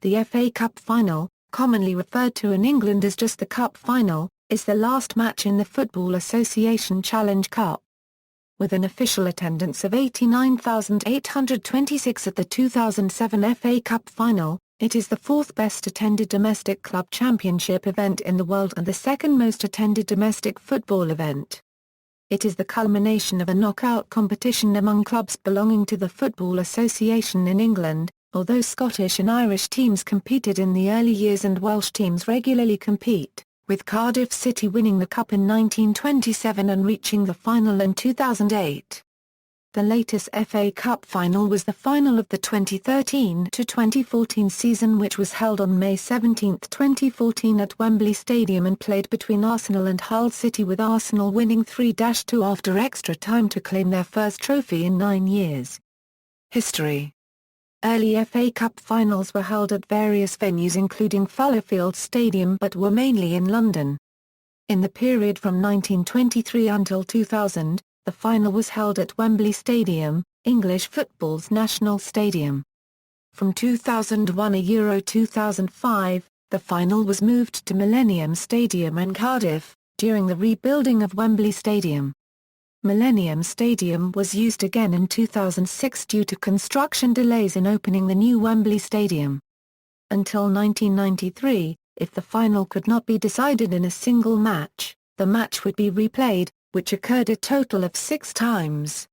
The FA Cup Final, commonly referred to in England as just the Cup Final, is the last match in the Football Association Challenge Cup. With an official attendance of 89,826 at the 2007 FA Cup Final, it is the fourth best attended domestic club championship event in the world and the second most attended domestic football event. It is the culmination of a knockout competition among clubs belonging to the Football Association in England, although Scottish and Irish teams competed in the early years and Welsh teams regularly compete, with Cardiff City winning the cup in 1927 and reaching the final in 2008. The latest FA Cup final was the final of the 2013-2014 season, which was held on May 17, 2014 at Wembley Stadium and played between Arsenal and Hull City, with Arsenal winning 3-2 after extra time to claim their first trophy in 9 years. History. Early FA Cup finals were held at various venues including Fallowfield Stadium but were mainly in London. In the period from 1923 until 2000, the final was held at Wembley Stadium, English football's national stadium. From 2001 to Euro 2005, the final was moved to Millennium Stadium in Cardiff, during the rebuilding of Wembley Stadium. Millennium Stadium was used again in 2006 due to construction delays in opening the new Wembley Stadium. Until 1993, if the final could not be decided in a single match, the match would be replayed, which occurred a total of 6 times.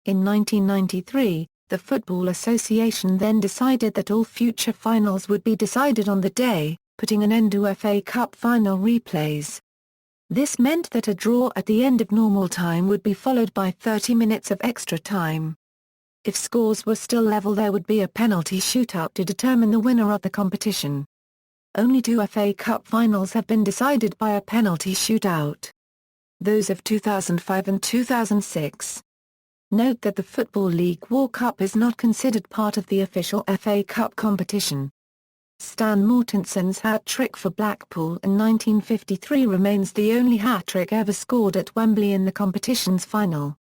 In 1993, the Football Association then decided that all future finals would be decided on the day, putting an end to FA Cup final replays. This meant that a draw at the end of normal time would be followed by 30 minutes of extra time. If scores were still level, there would be a penalty shootout to determine the winner of the competition. Only 2 FA Cup finals have been decided by a penalty shootout. Those of 2005 and 2006. Note that the Football League War Cup is not considered part of the official FA Cup competition. Stan Mortenson's hat-trick for Blackpool in 1953 remains the only hat-trick ever scored at Wembley in the competition's final.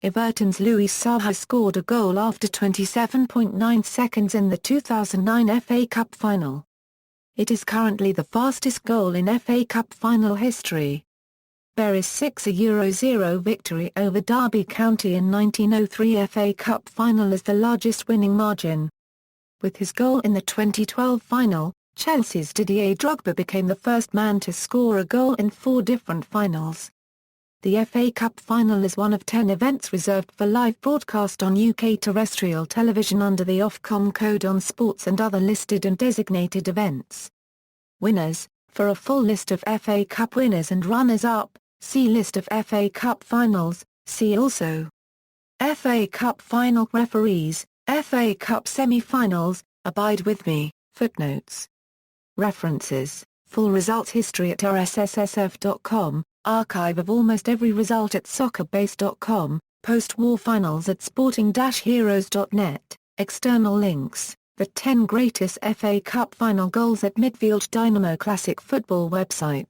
Everton's Louis Saha scored a goal after 27.9 seconds in the 2009 FA Cup final. It is currently the fastest goal in FA Cup final history. Bury's 6-0 victory over Derby County in 1903 FA Cup final is the largest winning margin. With his goal in the 2012 final, Chelsea's Didier Drogba became the first man to score a goal in 4 different finals. The FA Cup final is one of 10 events reserved for live broadcast on UK terrestrial television under the Ofcom Code on Sports and other listed and designated events. Winners. For a full list of FA Cup winners and runners-up, see List of FA Cup finals, see also FA Cup final referees, FA Cup semi-finals, abide with me, footnotes. References, full results history at rssf.com, archive of almost every result at soccerbase.com, post-war finals at sporting-heroes.net, external links, the 10 greatest FA Cup final goals at Midfield Dynamo Classic Football website.